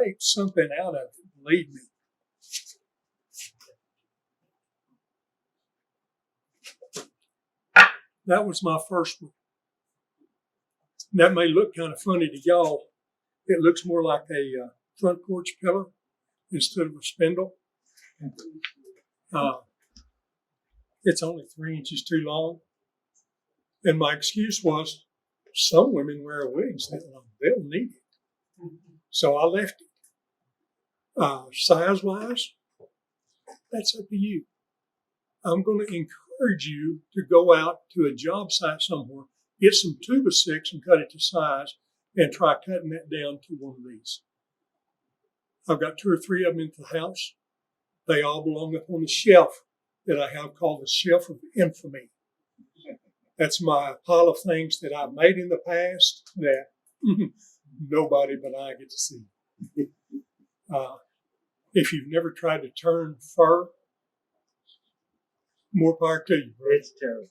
make something out of it, believe me. That was my first one. That may look kind of funny to y'all. It looks more like a front porch pillar instead of a spindle. It's only 3 inches too long. And my excuse was, some women wear wigs that long. They'll need it. So I left it. Size-wise, that's up to you. I'm going to encourage you to go out to a job site somewhere, get some 2x6 and cut it to size, and try cutting that down to one of these. I've got 2 or 3 of them in the house. They all belong up on the shelf that I have called the shelf of infamy. That's my pile of things that I've made in the past that nobody but I get to see. If you've never tried to turn fur, more power to you. It's terrible.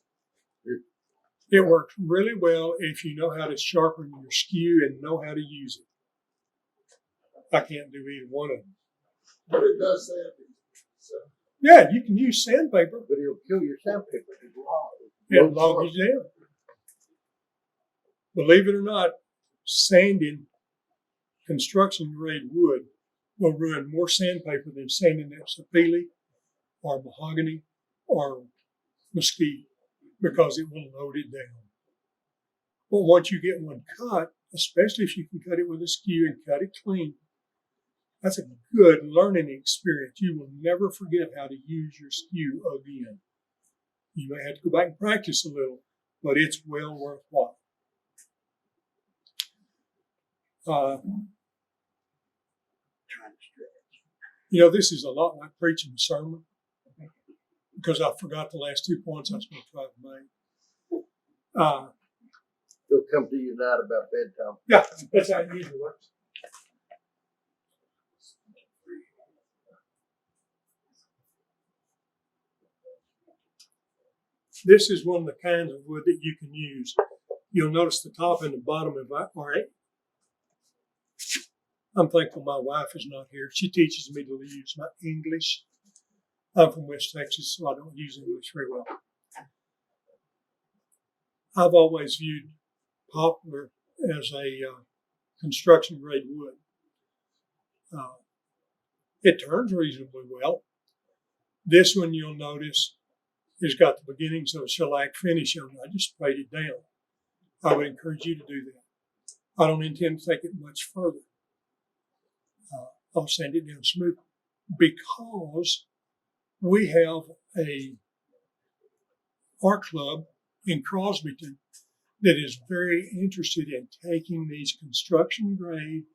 It works really well if you know how to sharpen your skew and know how to use it. I can't do either one of them. But it does sandpaper. So. Yeah, you can use sandpaper. But it'll kill your sandpaper. It logs down. Believe it or not, sanding construction grade wood will ruin more sandpaper than sanding that sapele or mahogany or mesquite because it will load it down. But once you get one cut, especially if you can cut it with a skew and cut it clean, that's a good learning experience. You will never forget how to use your skew again. You may have to go back and practice a little, but it's well worthwhile. This is a lot like preaching a sermon because I forgot the last 2 points I was going to try to make. They'll come to you night about bedtime. Yeah, that's how it usually works. This is one of the kinds of wood that you can use. You'll notice the top and the bottom of it are 8. I'm thankful my wife is not here. She teaches me to use my English. I'm from West Texas, so I don't use English very well. I've always viewed poplar as a construction grade wood. It turns reasonably well. This one you'll notice has got the beginnings of a shellac finish on it. I just sprayed it down. I would encourage you to do that. I don't intend to take it much further. I'll sand it down smooth because we have a art club in Crosbyton that is very interested in taking these construction grade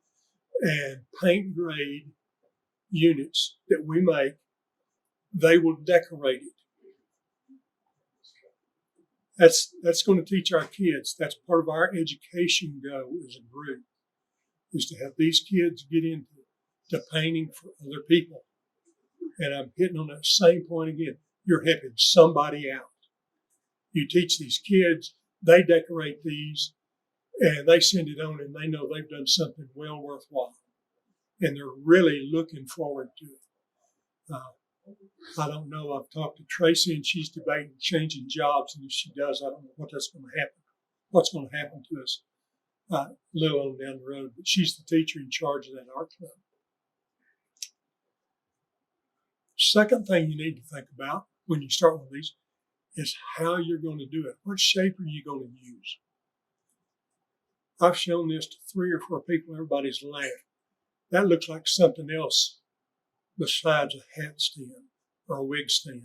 and paint grade units that we make. They will decorate it. That's going to teach our kids. That's part of our education goal as a group, is to have these kids get into painting for other people. And I'm hitting on that same point again. You're helping somebody out. You teach these kids, they decorate these, and they send it on, and they know they've done something well worthwhile. And they're really looking forward to it. I don't know. I've talked to Tracy, and she's debating changing jobs. And if she does, I don't know what that's going to happen. What's going to happen to us a little on down the road. But she's the teacher in charge of that art club. Second thing you need to think about when you start with these is how you're going to do it. What shape are you going to use? I've shown this to 3 or 4 people. Everybody's laughed. That looks like something else besides a hat stand or a wig stand.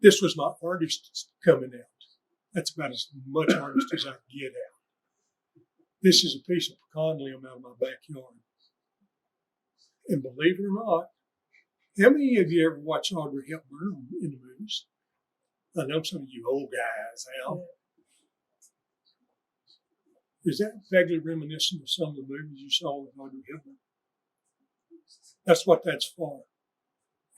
This was my artist coming out. That's about as much artist as I can get out. This is a piece of pecan limb out of my backyard. And believe it or not, how many of you ever watched Audrey Hepburn in the movies? I know some of you old guys have. Is that vaguely reminiscent of some of the movies you saw with Audrey Hepburn? That's what that's for.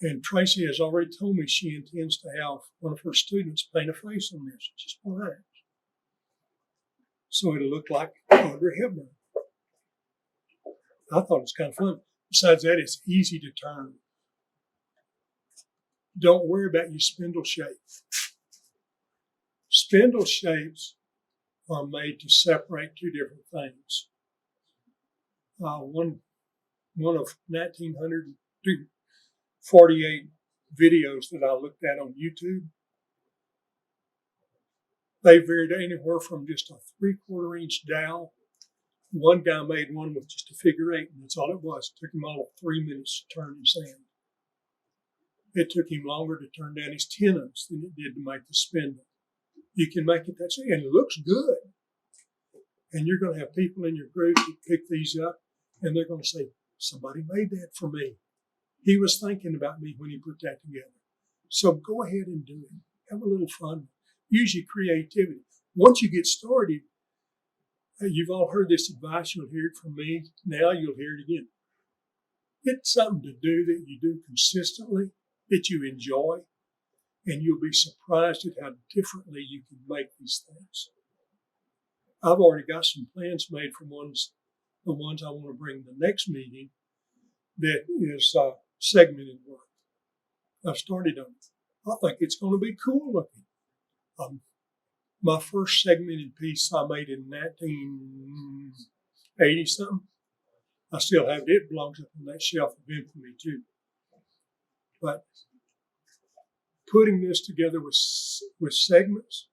And Tracy has already told me she intends to have one of her students paint a face on this, just behind. So it'll look like Audrey Hepburn. I thought it was kind of fun. Besides that, it's easy to turn. Don't worry about your spindle shape. Spindle shapes are made to separate two different things. One of 1948 videos that I looked at on YouTube, they varied anywhere from just a 3/4 inch dowel. One guy made one with just a figure 8, and that's all it was. It took him all of 3 minutes to turn his hand. It took him longer to turn down his tenons than it did to make the spindle. You can make it that way, and it looks good. And you're going to have people in your group that pick these up, and they're going to say, somebody made that for me. He was thinking about me when he put that together. So go ahead and do it. Have a little fun. Use your creativity. Once you get started, you've all heard this advice. You'll hear it from me. Now you'll hear it again. Get something to do that you do consistently, that you enjoy, and you'll be surprised at how differently you can make these things. I've already got some plans made for the ones I want to bring to the next meeting that is segmented work. I've started on it. I think it's going to be cool looking. My first segmented piece I made in 1980 something. I still have it. It belongs up on that shelf of infamy too. But putting this together with segments,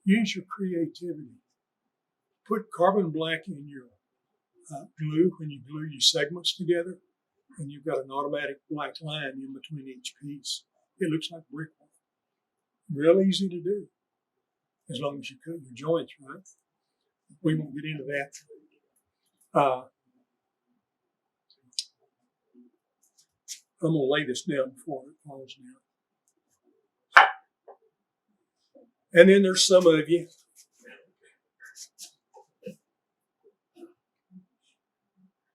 use your creativity. Put carbon black in your glue when you glue your segments together, and you've got an automatic black line in between each piece. It looks like brickwork. Real easy to do, as long as you cut your joints right. We won't get into that. I'm going to lay this down before it falls down. And then there's some of you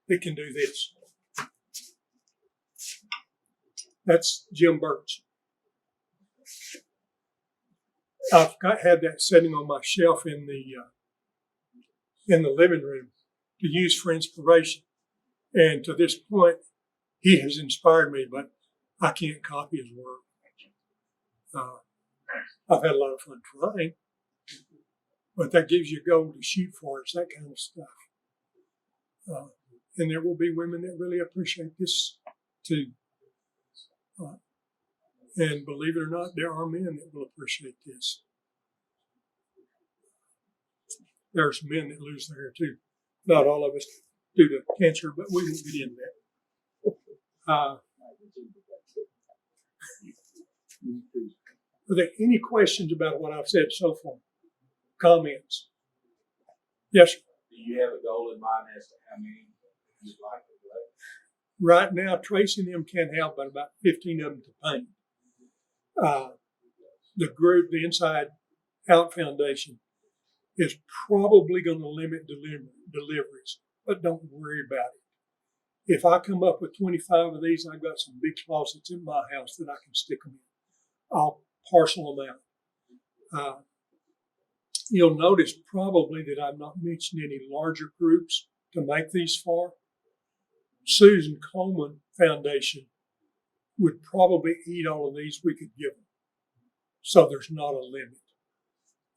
that can do this. That's Jim Burt's. I've had that sitting on my shelf in the living room to use for inspiration. And to this point, he has inspired me, but I can't copy his work. I've had a lot of fun trying, but that gives you a goal to shoot for. It's that kind of stuff. And there will be women that really appreciate this too. And believe it or not, there are men that will appreciate this. There's men that lose their hair too. Not all of us due to cancer, but we won't get into that. Are there any questions about what I've said so far? Comments? Yes, sir. Do you have a goal in mind as to how many you'd like to play? Right now, Tracy and them can't help but about 15 of them to paint. The group, the Inside Out Foundation, is probably going to limit deliveries, but don't worry about it. If I come up with 25 of these, I've got some big closets in my house that I can stick them in. I'll parcel them out. You'll notice probably that I've not mentioned any larger groups to make these for. Susan Coleman Foundation would probably eat all of these we could give them. So there's not a limit.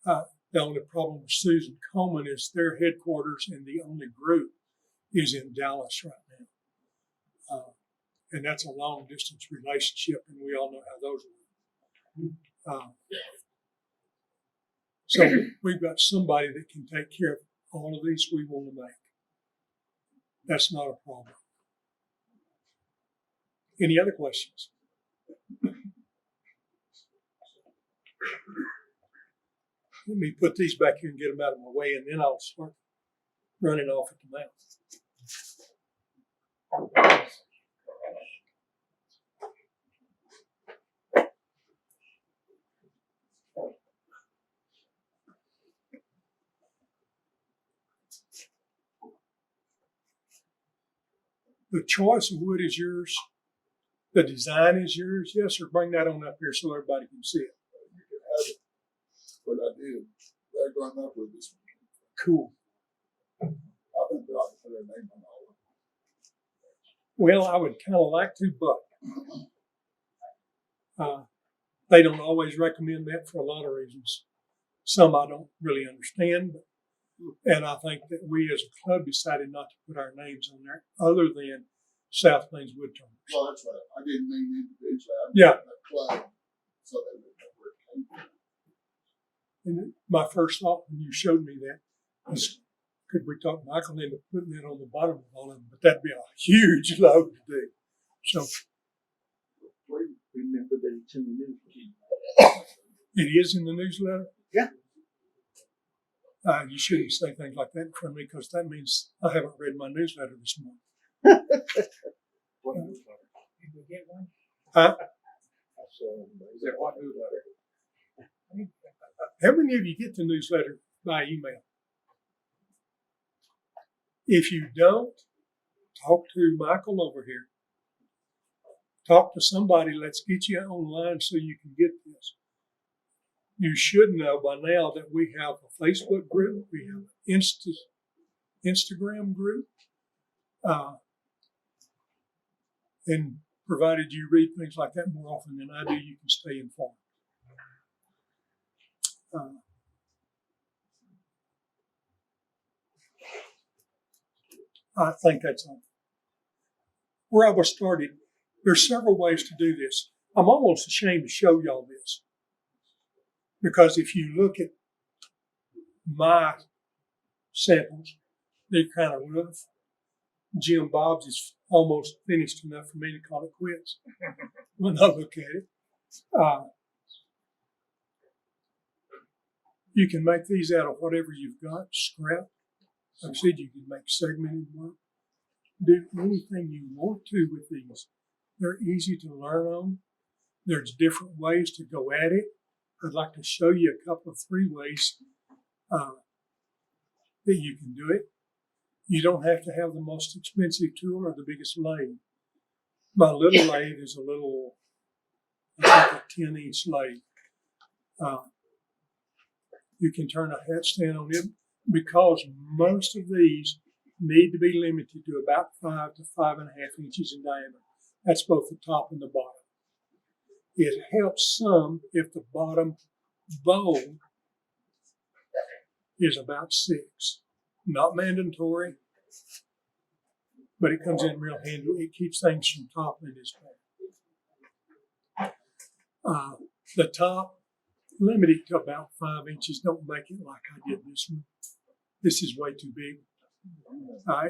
The only problem with Susan Coleman is their headquarters and the only group is in Dallas right now. And that's a long distance relationship, and we all know how those work. So we've got somebody that can take care of all of these we want to make. That's not a problem. Any other questions? Let me put these back here and get them out of my way, and then I'll start running off at the mouth. The choice of wood is yours. The design is yours. Yes, sir. Bring that on up here so everybody can see it. You can have it. But I did. They're going up with this one. Cool. I think they ought to put their name on all of them. Well, I would kind of like to, but they don't always recommend that for a lot of reasons. Some I don't really understand, and I think that we as a club decided not to put our names on there other than South Plains Woodturners. Well, that's right. I didn't mean individually. I meant Yeah. the club, so they would know where it came from. And my first thought when you showed me that was, could we talk Michael into putting that on the bottom of all of them? But that'd be a huge load to do. So Remember that it's in the news. it is in the newsletter? Yeah. You shouldn't say things like that in front of me because that means I haven't read my newsletter this morning. What newsletter? Did we get one? Huh? I saw it. Is there one newsletter? How many of you get the newsletter by email? If you don't, talk to Michael over here. Talk to somebody. Let's get you online so you can get this. You should know by now that we have a Facebook group. We have an Instagram group. And provided you read things like that more often than I do, you can stay informed. I think that's all. Where I was started, there's several ways to do this. I'm almost ashamed to show y'all this. Because if you look at my samples, they're kind of rough. Jim Bob's is almost finished enough for me to call it quits when I look at it. You can make these out of whatever you've got, scrap. Like I said, you can make segmented work. Do anything you want to with these. They're easy to learn on. There's different ways to go at it. I'd like to show you a couple of 3 ways that you can do it. You don't have to have the most expensive tool or the biggest lathe. My little lathe is a little, I think, a 10-inch lathe. You can turn a hat stand on it because most of these need to be limited to about 5 to 5.5 inches in diameter. That's both the top and the bottom. It helps some if the bottom bowl is about 6. Not mandatory, but it comes in real handy. It keeps things from toppling as well. The top, limit it to about 5 inches. Don't make it like I did this one. This is way too big.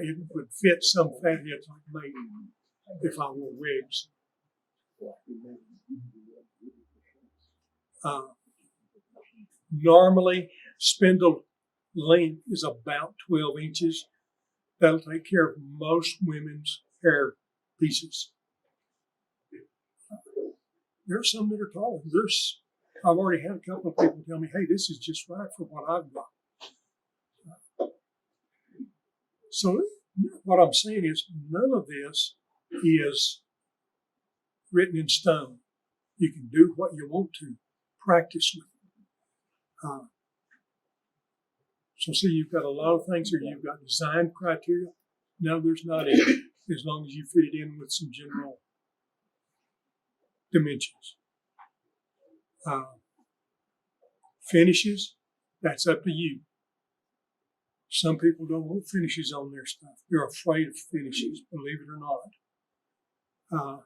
It would fit some fatheads like me if I wore wigs. Normally, spindle length is about 12 inches. That'll take care of most women's hair pieces. There are some that are taller. I've already had a couple of people tell me, hey, this is just right for what I've got. So what I'm saying is none of this is written in stone. You can do what you want to. Practice with it. So see, you've got a lot of things here. You've got design criteria. No, there's not any, as long as you fit it in with some general dimensions. Finishes, that's up to you. Some people don't want finishes on their stuff. They're afraid of finishes, believe it or not.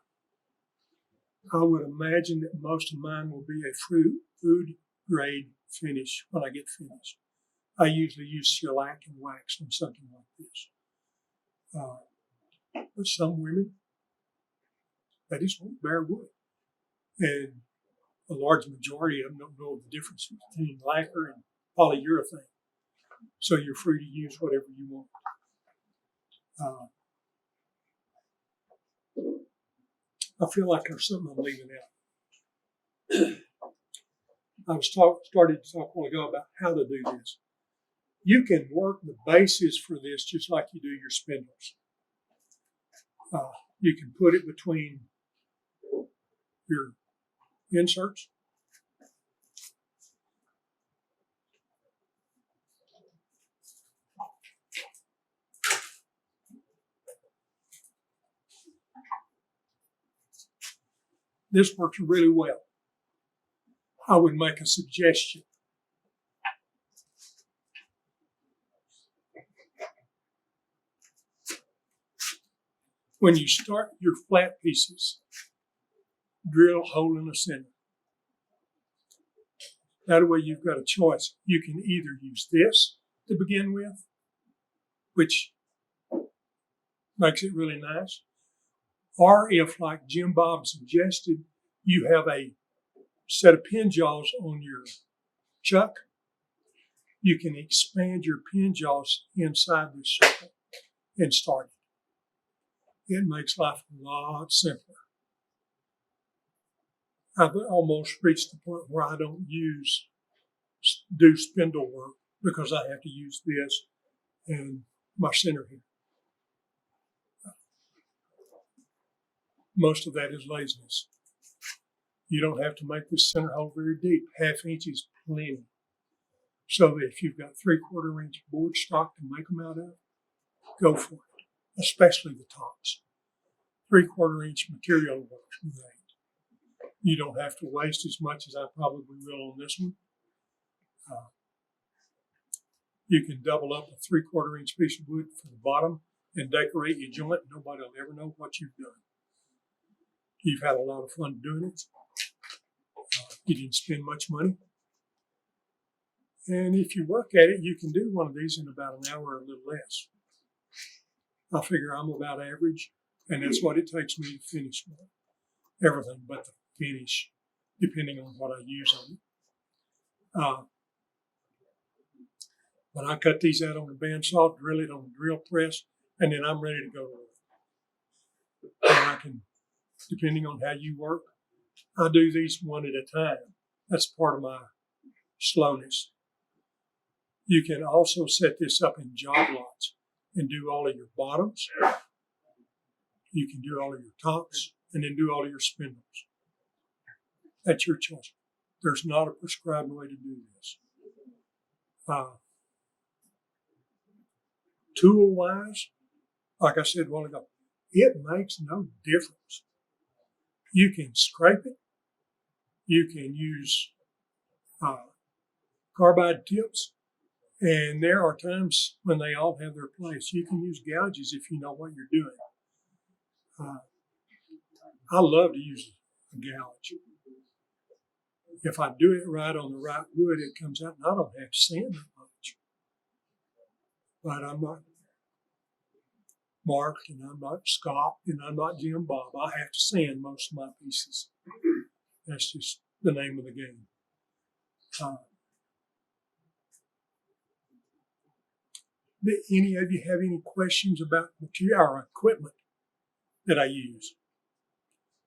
I would imagine that most of mine will be a food grade finish when I get finished. I usually use shellac and wax on something like this. But some women, they just want bare wood. And a large majority of them don't know the difference between lacquer and polyurethane. So you're free to use whatever you want. I feel like there's something I'm leaving out. I started to talk a while ago about how to do this. You can work the bases for this just like you do your spindles. You can put it between your inserts. This works really well. I would make a suggestion. When you start your flat pieces, drill a hole in the center. That way you've got a choice. You can either use this to begin with, which makes it really nice, or if, like Jim Bob suggested, you have a set of pin jaws on your chuck, you can expand your pin jaws inside this circle and start it. It makes life a lot simpler. I've almost reached the point where I don't do spindle work because I have to use this and my center here. Most of that is laziness. You don't have to make this center hole very deep. 1/2 inch is plenty. So if you've got 3/4 inch board stock to make them out of, go for it, especially the tops. 3/4 inch material works great. You don't have to waste as much as I probably will on this one. You can double up a 3/4 inch piece of wood for the bottom and decorate your joint. Nobody will ever know what you've done. You've had a lot of fun doing it. You didn't spend much money. And if you work at it, you can do one of these in about an hour or a little less. I figure I'm about average, and that's what it takes me to finish one. Everything but the finish, depending on what I use on it. But I cut these out on the bandsaw, drill it on the drill press, and then I'm ready to go to work. And I can, depending on how you work, I do these one at a time. That's part of my slowness. You can also set this up in job lots and do all of your bottoms. You can do all of your tops and then do all of your spindles. That's your choice. There's not a prescribed way to do this. Tool-wise, like I said a while ago, it makes no difference. You can scrape it. You can use carbide tips. And there are times when they all have their place. You can use gouges if you know what you're doing. I love to use a gouge. If I do it right on the right wood, it comes out and I don't have to sand that much. But I'm not Mark and I'm not Scott and I'm not Jim Bob. I have to sand most of my pieces. That's just the name of the game. Any of you have any questions about material or equipment that I use?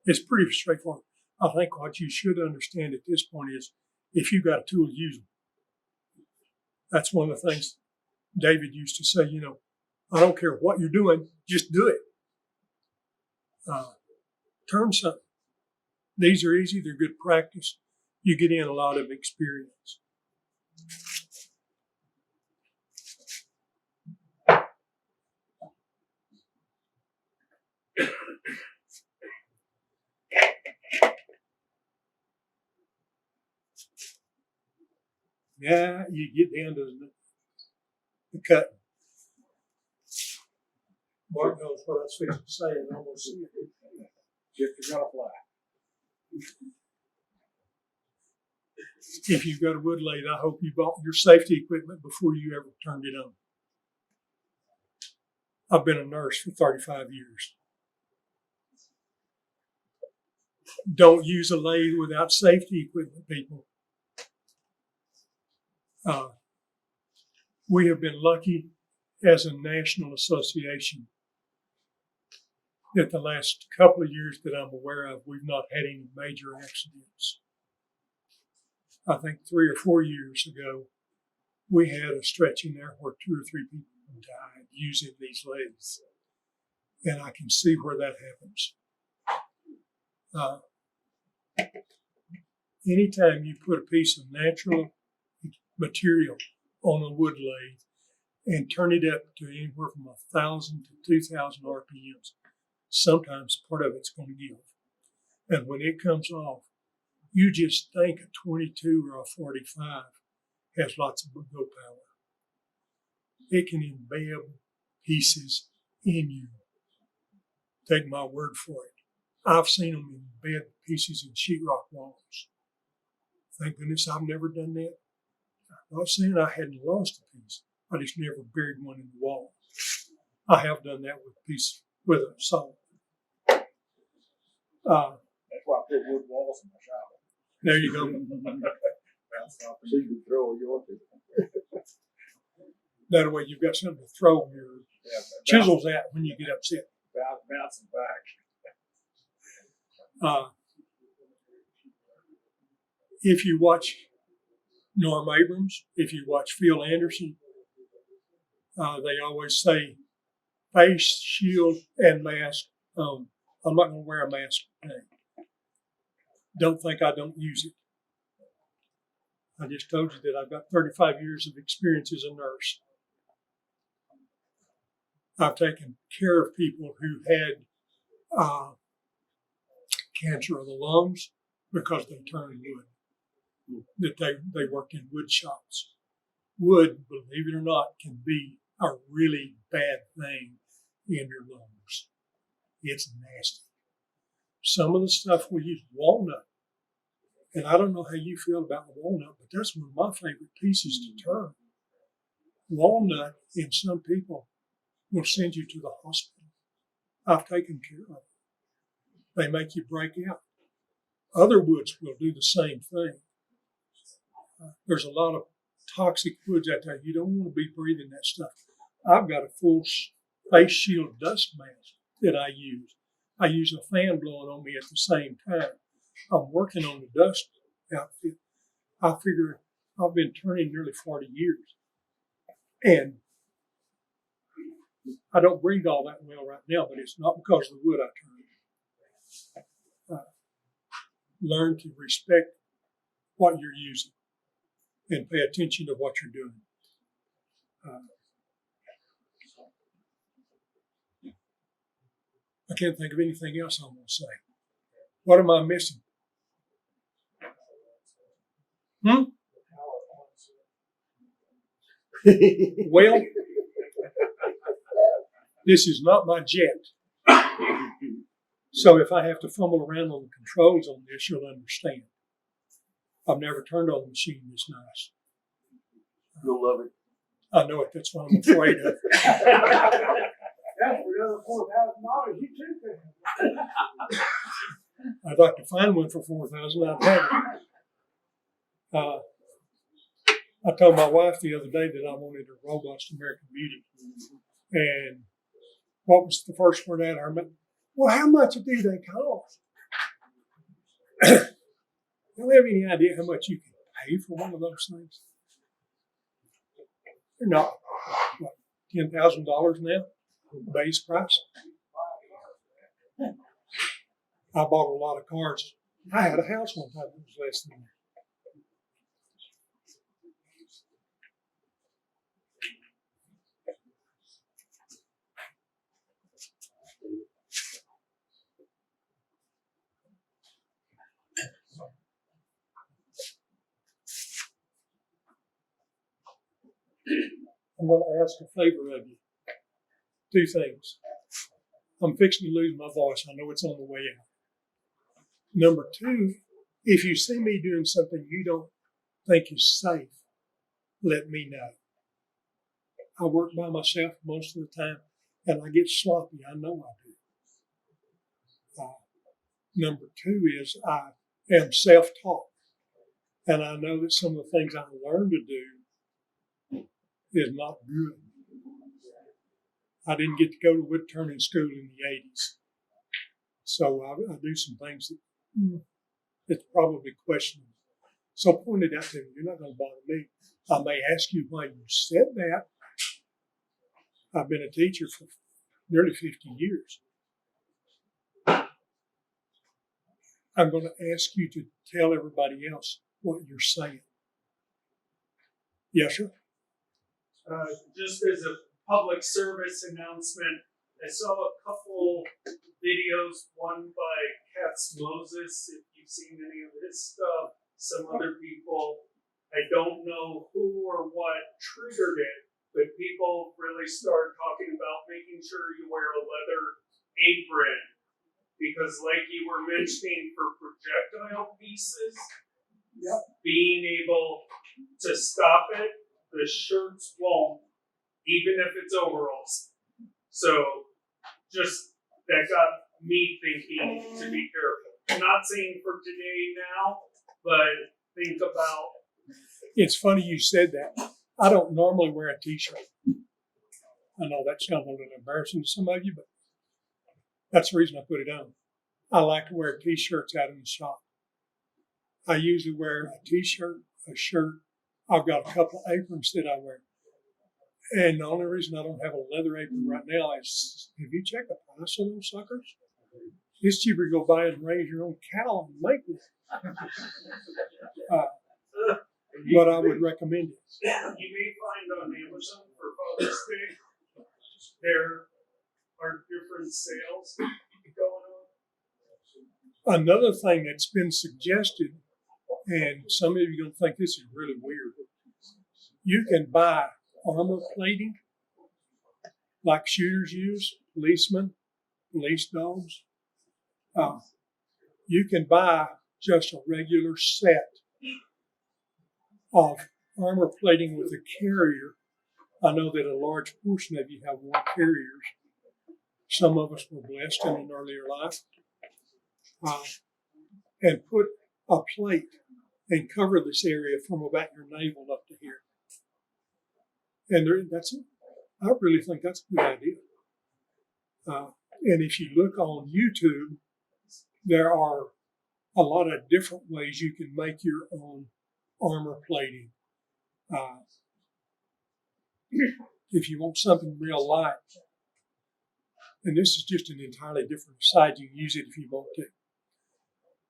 It's pretty straightforward. I think what you should understand at this point is if you've got a tool, use them. That's one of the things David used to say, I don't care what you're doing, just do it. Turn something. These are easy, they're good practice. You get in a lot of experience. Now you get down to the cutting. Mark knows what I was fixing to say and almost see it. If you're gonna fly. If you've got a wood lathe, I hope you bought your safety equipment before you ever turned it on. I've been a nurse for 35 years. Don't use a lathe without safety equipment, people. We have been lucky as a national association that the last couple of years that I'm aware of, we've not had any major accidents. I think 3 or 4 years ago, we had a stretch in there where 2 or 3 people died using these lathes. And I can see where that happens. Anytime you put a piece of natural material on a wood lathe and turn it up to anywhere from 1,000 to 2,000 RPMs, sometimes part of it's going to give. And when it comes off, you just think a 22 or a 45 has lots of go power. It can embed pieces in you. Take my word for it. I've seen them embed pieces in sheetrock walls. Thank goodness I've never done that. I'm not saying I hadn't lost a piece. I just never buried one in the wall. I have done that with a saw. That's why I put wood walls in my shower. There you go. So you can throw your That way you've got something to throw your chisels at when you get upset. bouncing back. If you watch Norm Abrams, if you watch Phil Anderson, they always say face, shield, and mask. I'm not going to wear a mask today. Don't think I don't use it. I just told you that I've got 35 years of experience as a nurse. I've taken care of people who had cancer of the lungs because they turned wood, that they worked in wood shops. Wood, believe it or not, can be a really bad thing in your lungs. It's nasty. Some of the stuff we use, walnut, and I don't know how you feel about walnut, but that's one of my favorite pieces to turn. Walnut, in some people, will send you to the hospital. I've taken care of it. They make you break out. Other woods will do the same thing. There's a lot of toxic woods out there. You don't want to be breathing that stuff. I've got a full face shield dust mask that I use. I use a fan blowing on me at the same time. I'm working on the dust outfit. I figure I've been turning nearly 40 years. And I don't breathe all that well right now, but it's not because of the wood I turn. Learn to respect what you're using and pay attention to what you're doing. I can't think of anything else I'm going to say. What am I missing? Well, this is not my jet. So if I have to fumble around on the controls on this, you'll understand. I've never turned on a machine this nice. You'll love it. I know it. That's what I'm afraid of. That's for the other $4,000 you took. I'd like to find one for $4,000. I'd have it. I told my wife the other day that I wanted a robust American Beauty. And what was the first word out of her mouth? Well, how much do they cost? You don't have any idea how much you can pay for one of those things. They're not, what, $10,000 now, base price. I bought a lot of cars. I had a house one time that was less than that. I'm going to ask a favor of you. Two things. I'm fixing to lose my voice. I know it's on the way out. Number two, if you see me doing something you don't think is safe, let me know. I work by myself most of the time, and I get sloppy. I know I do. Number two is I am self-taught, and I know that some of the things I learned to do is not good. I didn't get to go to wood turning school in the 80s. So I do some things that it's probably questionable. So point it out to me. You're not going to bother me. I may ask you why you said that. I've been a teacher for nearly 50 years. I'm going to ask you to tell everybody else what you're saying. Yes, sir? Just as a public service announcement, I saw a couple videos, one by Katz Moses, if you've seen any of his stuff, some other people. I don't know who or what triggered it, but people really started talking about making sure you wear a leather apron. Because like you were mentioning for projectile pieces, being able to stop it, the shirts won't, even if it's overalls. So just that got me thinking to be careful. I'm not saying for today now, but think about. It's funny you said that. I don't normally wear a t-shirt. I know that sounds a little embarrassing to some of you, but that's the reason I put it on. I like to wear t-shirts out in the shop. I usually wear a t-shirt, a shirt. I've got a couple of aprons that I wear. And the only reason I don't have a leather apron right now is, have you checked the price of those suckers? It's cheaper to go buy and raise your own cow and make one. But I would recommend it. You may find on Amazon for Father's Day, there are different sales going on. Another thing that's been suggested, and some of you are going to think this is really weird, you can buy armor plating like shooters use, policemen, police dogs. You can buy just a regular set of armor plating with a carrier. I know that a large portion of you have war carriers. Some of us were blessed in an earlier life. And put a plate and cover this area from about your navel up to here. And I really think that's a good idea. And if you look on YouTube, there are a lot of different ways you can make your own armor plating. If you want something real light, and this is just an entirely different side, you can use it if you want to.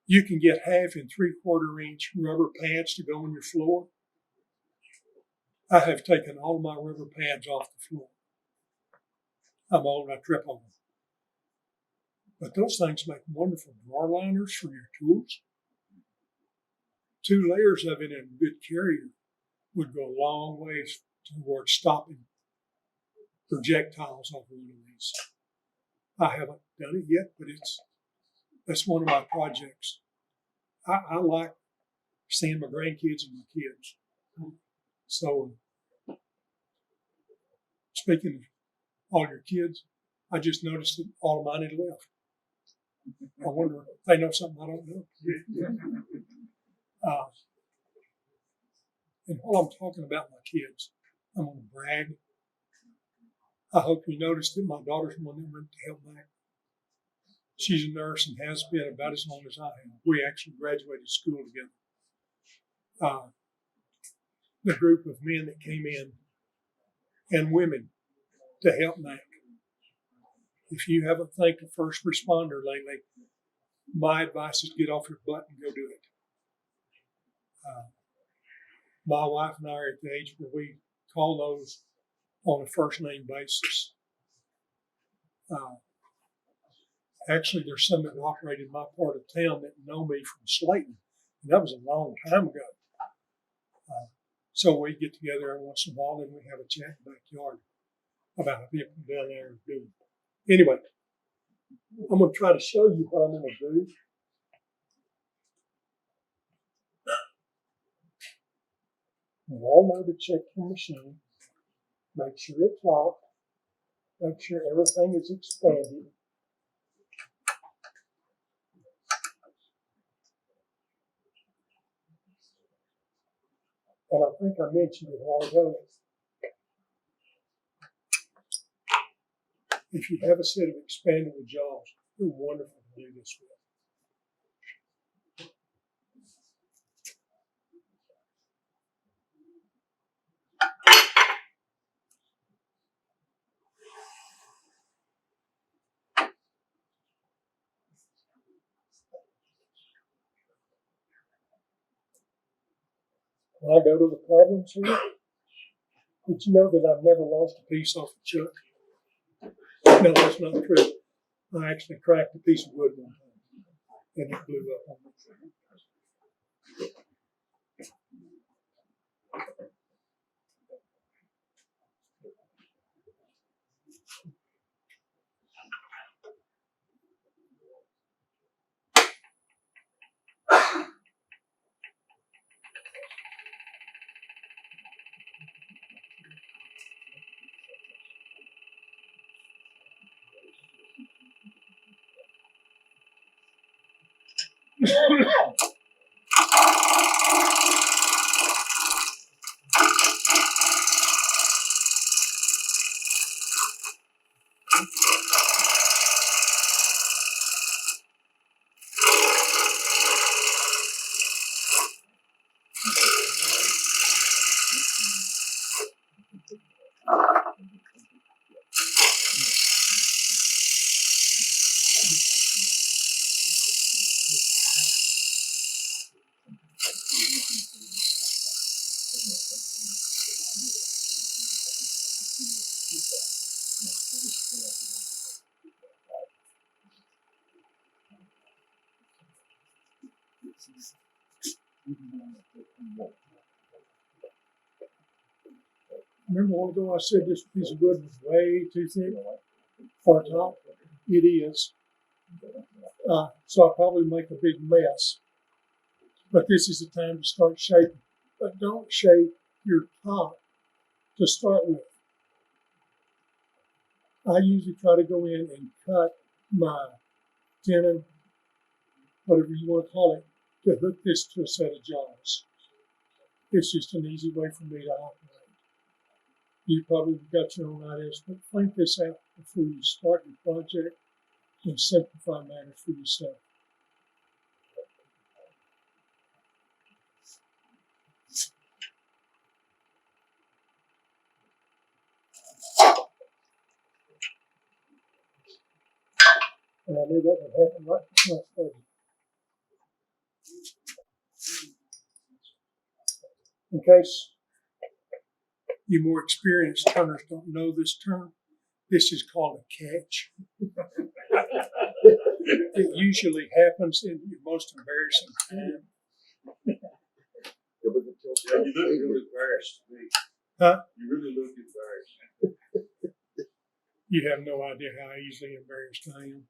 You can get 1/2 and 3/4 inch rubber pads to go on your floor. I have taken all my rubber pads off the floor. I'm old, I trip on them. But those things make wonderful drawer liners for your tools. 2 layers of it in a good carrier would go a long ways towards stopping projectiles off one of these. I haven't done it yet, but that's one of my projects. I like seeing my grandkids and my kids. So, speaking of all your kids, I just noticed that all of mine had left. I wonder if they know something I don't know. And while I'm talking about my kids, I'm going to brag. I hope you noticed that my daughter's the one that went to help back. She's a nurse and has been about as long as I have. We actually graduated school together. The group of men that came in and women to help Mac. If you haven't thanked a first responder lately, my advice is get off your butt and go do it. My wife and I are at the age where we call those on a first name basis. Actually, there's some that operate in my part of town that know me from Slayton. And that was a long time ago. So we get together every once in a while and we have a chat in the backyard about how people down there are doing. Anyway, I'm going to try to show you what I'm going to do. You all know to check your machine. Make sure it's locked. Make sure everything is expanded. And I think I mentioned it a while ago. If you have a set of expandable jaws, they're wonderful to do this with. When I go to the problems here, did you know that I've never lost a piece off a chuck? No, that's not true. I actually cracked a piece of wood one time. and it blew up on me. Remember a while ago I said this piece of wood was way too thick for a top? It is. So I'll probably make a big mess. But this is the time to start shaping. But don't shape your top to start with. I usually try to go in and cut my tenon, whatever you want to call it, to hook this to a set of jaws. It's just an easy way for me to operate. You probably got your own ideas, but think this out before you start your project and simplify matters for yourself. And I knew that would happen right before I started. In case you more experienced turners don't know this term, this is called a catch. It usually happens in your most embarrassing time. Yeah, you look really embarrassed to me. Huh? You really look embarrassed. You have no idea how easily embarrassed I am.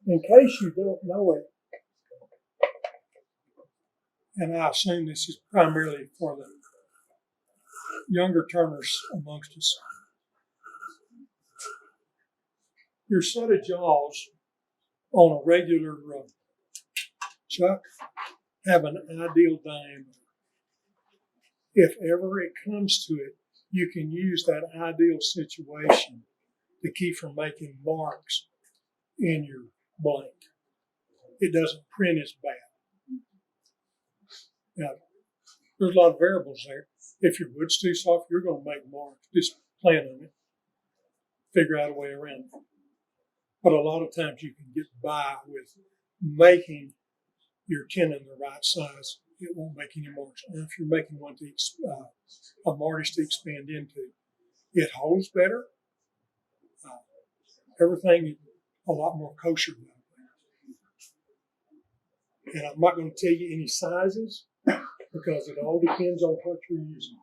In case you don't know it, and I assume this is primarily for the younger turners amongst us, your set of jaws on a regular chuck have an ideal diameter. if ever it comes to it, you can use that ideal situation to keep from making marks in your blank. It doesn't print as bad. Now, there's a lot of variables there. If your wood's too soft, you're going to make marks. Just plan on it. Figure out a way around it. But a lot of times you can get by with making your tenon the right size. It won't make any marks. And if you're making one to a mortise to expand into, it holds better. Everything is a lot more kosher about it. And I'm not going to tell you any sizes because it all depends on what you're using.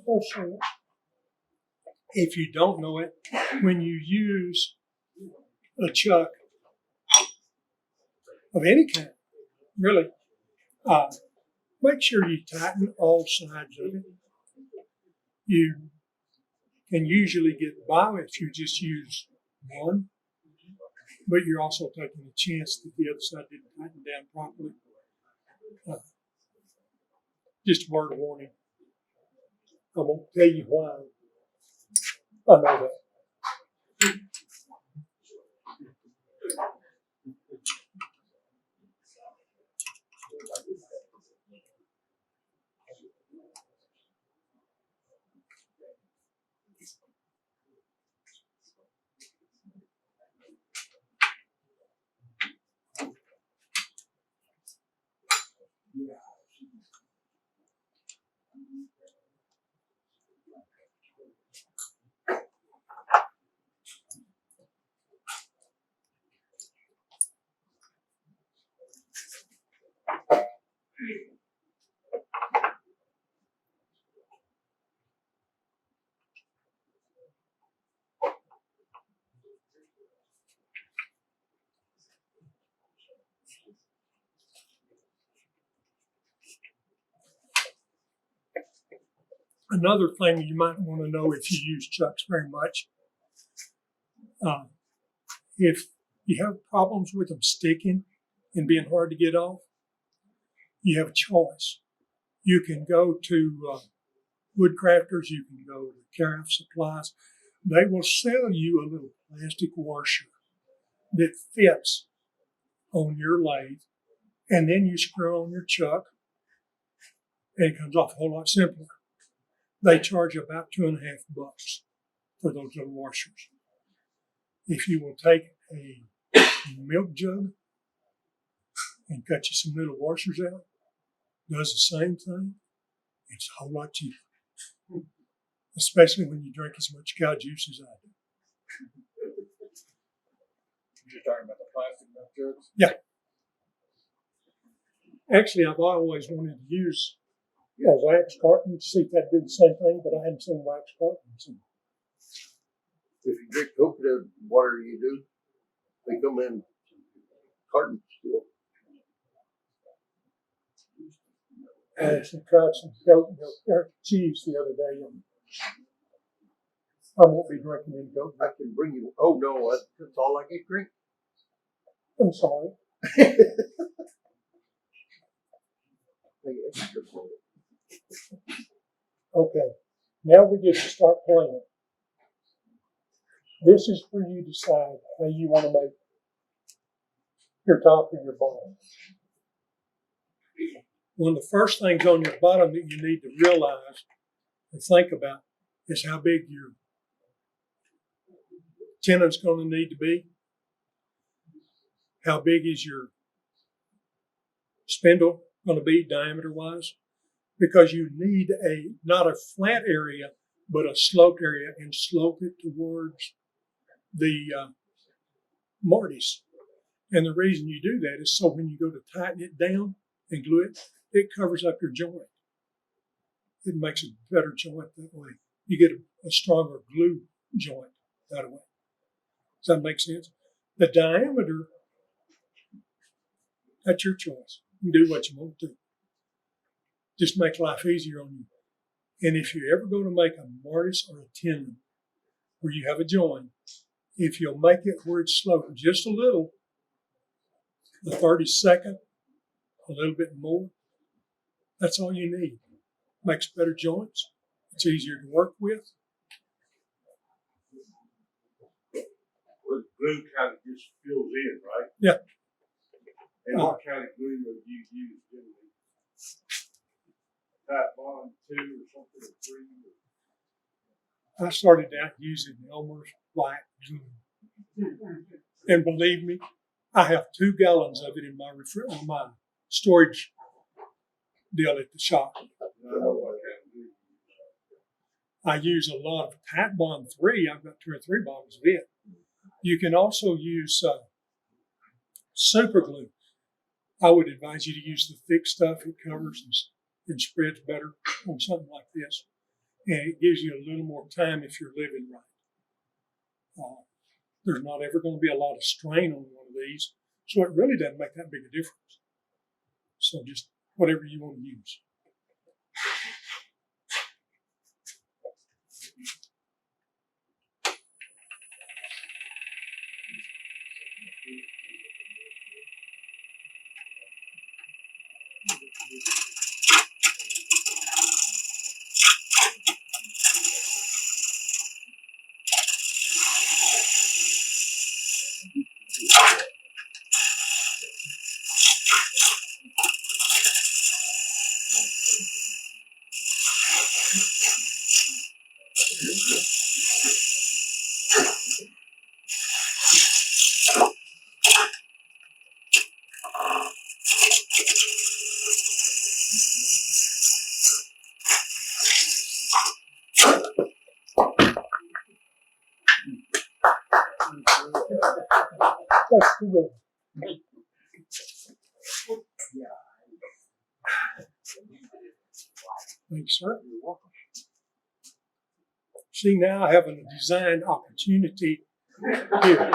Also, if you don't know it, when you use a chuck of any kind, really, make sure you tighten all sides of it. You can usually get by if you just use one, but you're also taking a chance that the other side didn't tighten down properly. Just a word of warning. I won't tell you why. I know that. Another thing you might want to know if you use chucks very much, if you have problems with them sticking and being hard to get off, you have a choice. You can go to wood crafters, you can go to craft supplies. They will sell you a little plastic washer that fits on your lathe, and then you screw on your chuck, and it comes off a whole lot simpler. They charge about $2.50 for those little washers. If you will take a milk jug and cut you some little washers out, does the same thing, it's a whole lot cheaper. Especially when you drink as much cow juice as I do. You're talking about the plastic milk jugs? Yeah. Actually, I've always wanted to use a wax carton to see if that did the same thing, but I hadn't seen wax cartons. drink coconut water, you do. They come in cartons still. I actually tried some goat milk or cheese the other day, and I won't be drinking any goat I milk. can bring you. Oh no, that's all I can drink. I'm sorry. Okay, now we get to start playing. This is where you decide how you want to make your top or your bottom. One of the first things on your bottom that you need to realize or think about is how big your tenon's going to need to be. How big is your spindle going to be diameter wise? Because you need not a flat area, but a sloped area, and slope it towards the mortise. And the reason you do that is so when you go to tighten it down and glue it, it covers up your joint. It makes a better joint that way. You get a stronger glue joint that way. Does that make sense? The diameter, that's your choice. You can do what you want to. Just make life easier on you. And if you're ever going to make a mortise or a tenon where you have a joint, if you'll make it where it's sloped just a little, the 32nd, a little bit more, that's all you need. Makes better joints. It's easier to work with. Well, glue kind of just fills in, right? Yeah. And what kind of glue would you use generally? Type bond 2 or something, or 3? I started out using Elmer's white glue. And believe me, I have 2 gallons of it in my storage deal at the shop. I know what kind of glue. I use a lot of Tight Bond 3. I've got 2 or 3 bottles of it. You can also use super glue. I would advise you to use the thick stuff. It covers and spreads better on something like this. And it gives you a little more time if you're living right. There's not ever going to be a lot of strain on one of these, so it really doesn't make that big a difference. So just whatever you want to use. That's too good. Thanks, sir. You're welcome. See, now I have a design opportunity here. I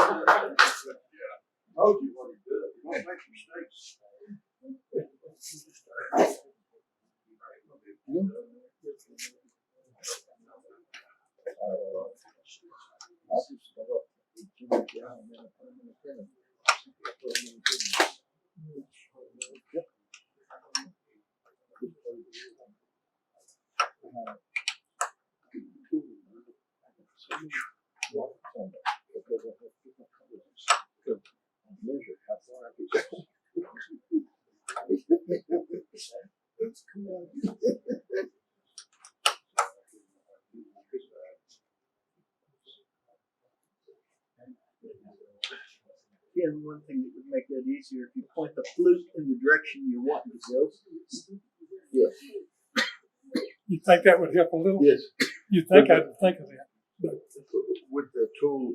told you what he does. You don't make mistakes. And one thing that would make that easier if you point the flute in the direction you want to go. Yes. You think that would help a little? Yes. You think I'd think of that. But With the tool,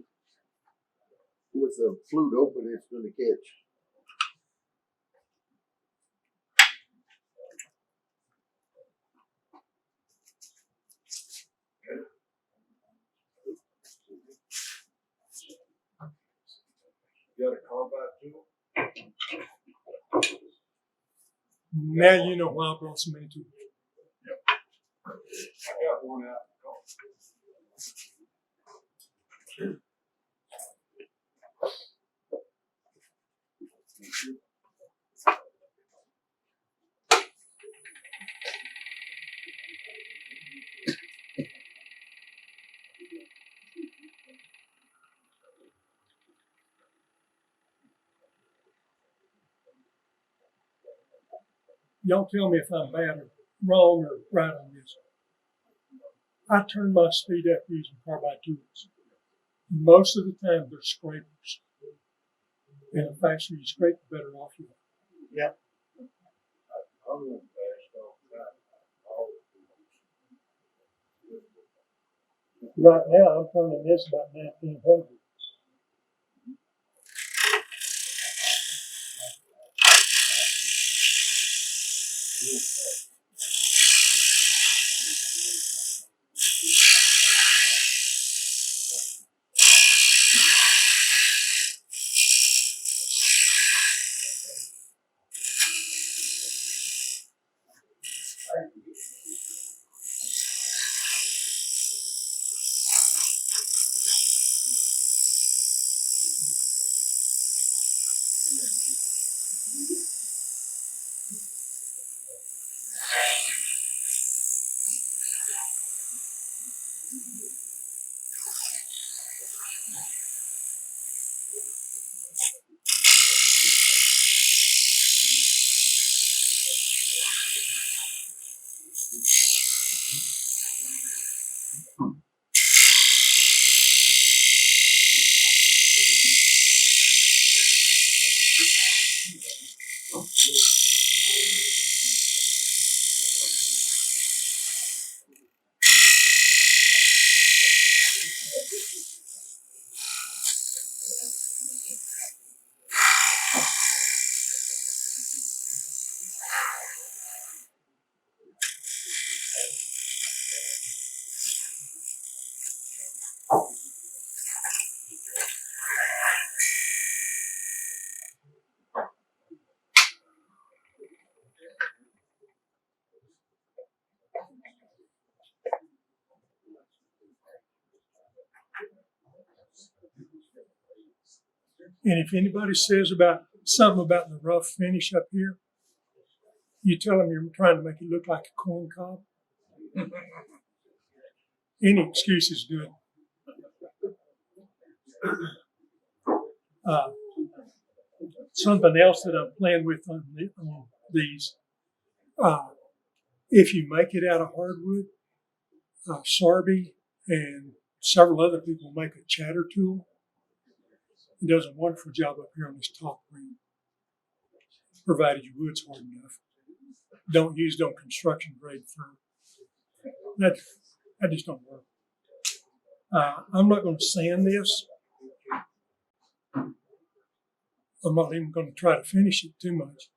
with the flute open, it's going to catch. Now you know why I brought so many tools. I got one out. Y'all tell me if I'm bad or wrong or right on this. I turn my speed up using carbide tools. Most of the time they're scrapers. And the faster you scrape, the better off you are. I'm gonna pass on that. Right now, I'm turning this about 1900. And if anybody says about something about the rough finish up here, you tell them you're trying to make it look like a corn cob. Any excuse is good. Something else that I'm playing with on these, if you make it out of hardwood, Sarby and several other people make a chatter tool. It does a wonderful job up here on this top ring, provided your wood's hard enough. Don't use no construction grade fur. That just don't work. I'm not going to sand this. I'm not even going to try to finish it too much.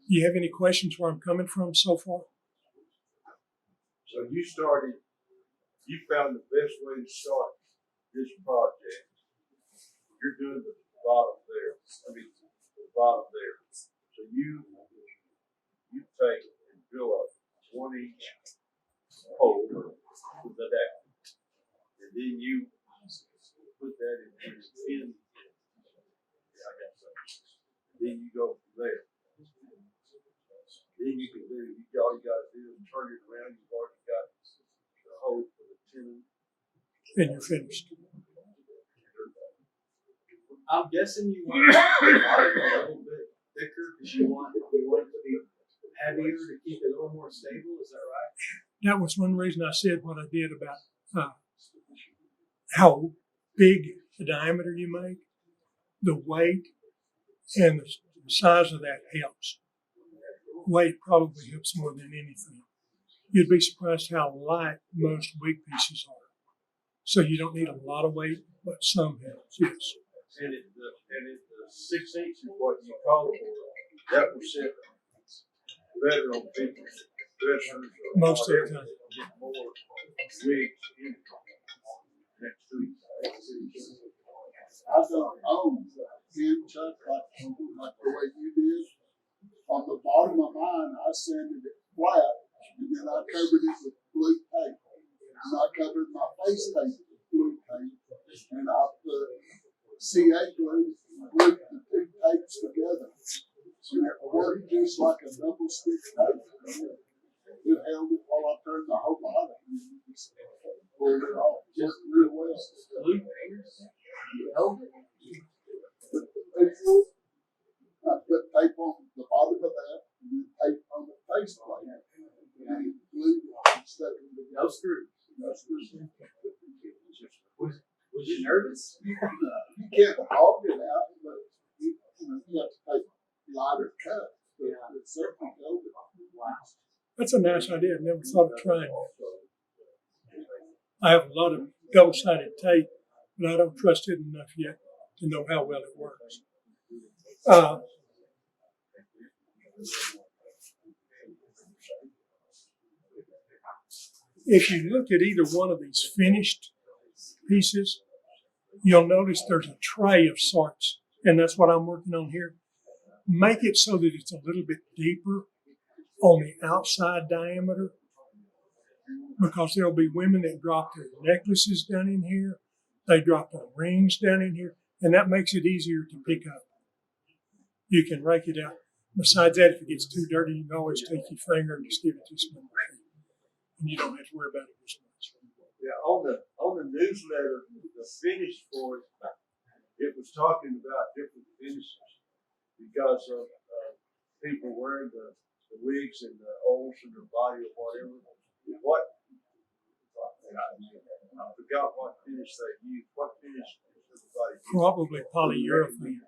You have any questions where I'm coming from so far? So you found the best way to start this project. You're doing the bottom there. The bottom there. So you take and drill a 1-inch hole to the deck. And then you put that in 10. Then you go from there. Then you can all you gotta do is turn it around. You've already got the hole for the 10. And you're finished. I'm guessing you want it a little bit thicker because you want it to be heavier to keep it a little more stable. Is that right? That was one reason I said what I did about how big the diameter you make, the weight, and the size of that helps. Weight probably helps more than anything. You'd be surprised how light most wig pieces are. So you don't need a lot of weight, but some helps, yes. And the 6-inch is what you call it. That will sit better on people's dressers. Most of the time. Get more wigs in next to each. I don't own hand chuck like the way you did. On the bottom of mine, I sanded it flat, and then I covered it with blue tape. And I covered my face tape with blue tape, and I put CA glue, glued the two tapes together. So it worked just like a double stick tape. It held it while I turned the whole bottom. Pulled it off just real well. Blue painters? You held it? I put tape on the bottom of that, and then tape on the face plate. And it glued it and stuck it together. No screws. No screws. Was you nervous? You can't hog it out, but you have to take lighter cuts. But it certainly held it. Wow. That's a nice idea. I've never thought of trying that. I have a lot of double-sided tape, but I don't trust it enough yet to know how well it works. If you look at either one of these finished pieces, you'll notice there's a tray of sorts, and that's what I'm working on here. Make it so that it's a little bit deeper on the outside diameter, because there'll be women that drop their necklaces down in here, they drop their rings down in here, and that makes it easier to pick up. You can rake it out. Besides that, if it gets too dirty, you can always take your finger and just give it to someone, and you don't have to worry about it as much. Yeah, on the newsletter, the finish for it, it was talking about different finishes because of people wearing the wigs and the oils in their body or whatever. What? I forgot what finish they used. What finish does everybody use? Probably polyurethane.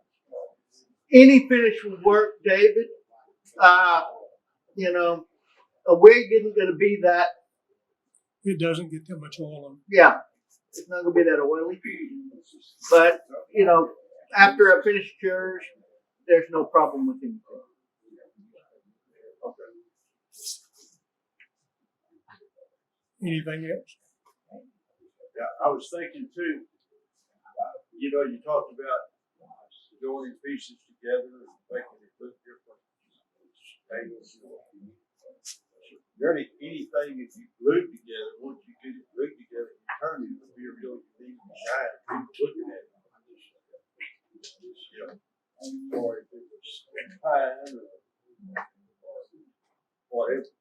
Any finish will work, David. A wig isn't going to be that. It doesn't get that much oil on it. Yeah, it's not going to be that oily. But after I finish yours, there's no problem with anything. Anything else? Yeah, I was thinking too, you talked about joining pieces together and making it look different angles. Is there anything if you glue together, once you get it glued together, you turn it, it'll be a real unique design. People looking at it. Or if it was pine or whatever.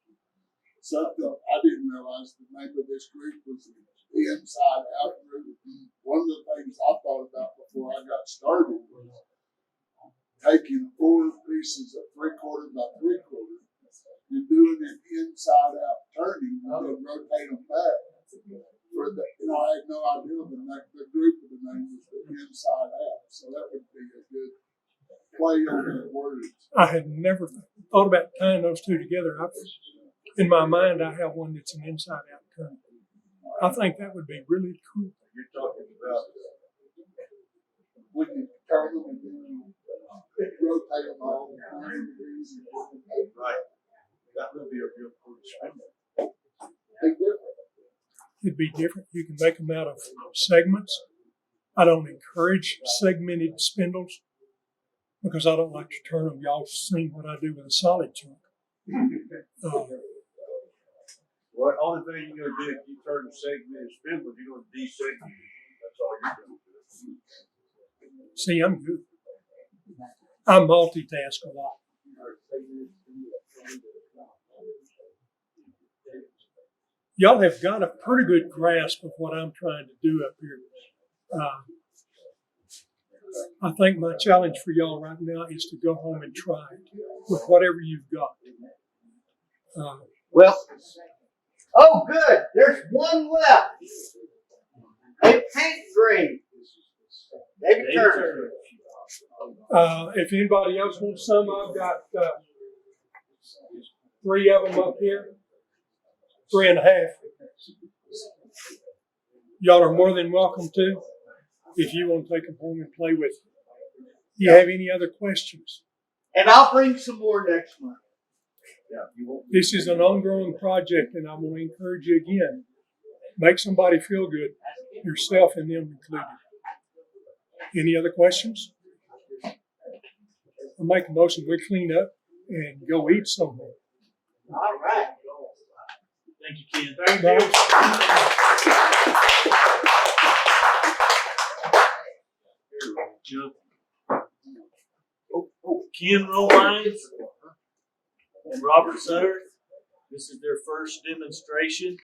Something I didn't realize the name of this group was the Inside Out Group. One of the things I thought about before I got started was taking 4 pieces of 3/4 by 3/4 and doing an inside out turning and then rotate them back. I had no idea the group of the name was the Inside Out. So that would be a good play on the words. I had never thought about tying those two together. In my mind, I have one that's an inside-out turn. I think that would be really cool. You're talking about When you turn them and then rotate them all 90 degrees. right. That would be a real cool experiment. Big difference. It'd be different. You can make them out of segments. I don't encourage segmented spindles because I don't like to turn them. Y'all seen what I do with a solid chunk. Well, the only thing you're going to do if you turn the segmented spindle, you're going to desegment it. That's all you're going to do. See, I'm good. I multitask a lot. Y'all have got a pretty good grasp of what I'm trying to do up here. I think my challenge for y'all right now is to go home and try it with whatever you've got. Good. There's one left. A paint grade. David Turner. If anybody else wants some, I've got 3 of them up here. 3.5. Y'all are more than welcome to, if you want to take them home and play with them. Do you have any other questions? And I'll bring some more next month. This is an ongoing project, and I'm going to encourage you again. Make somebody feel good, yourself and them included. Any other questions? I'll make a motion, we clean up and go eat somewhere. All right. Thank you, Ken. Thank Bye. Joe. Ken Romines and Robert Sutter. This is their first demonstration.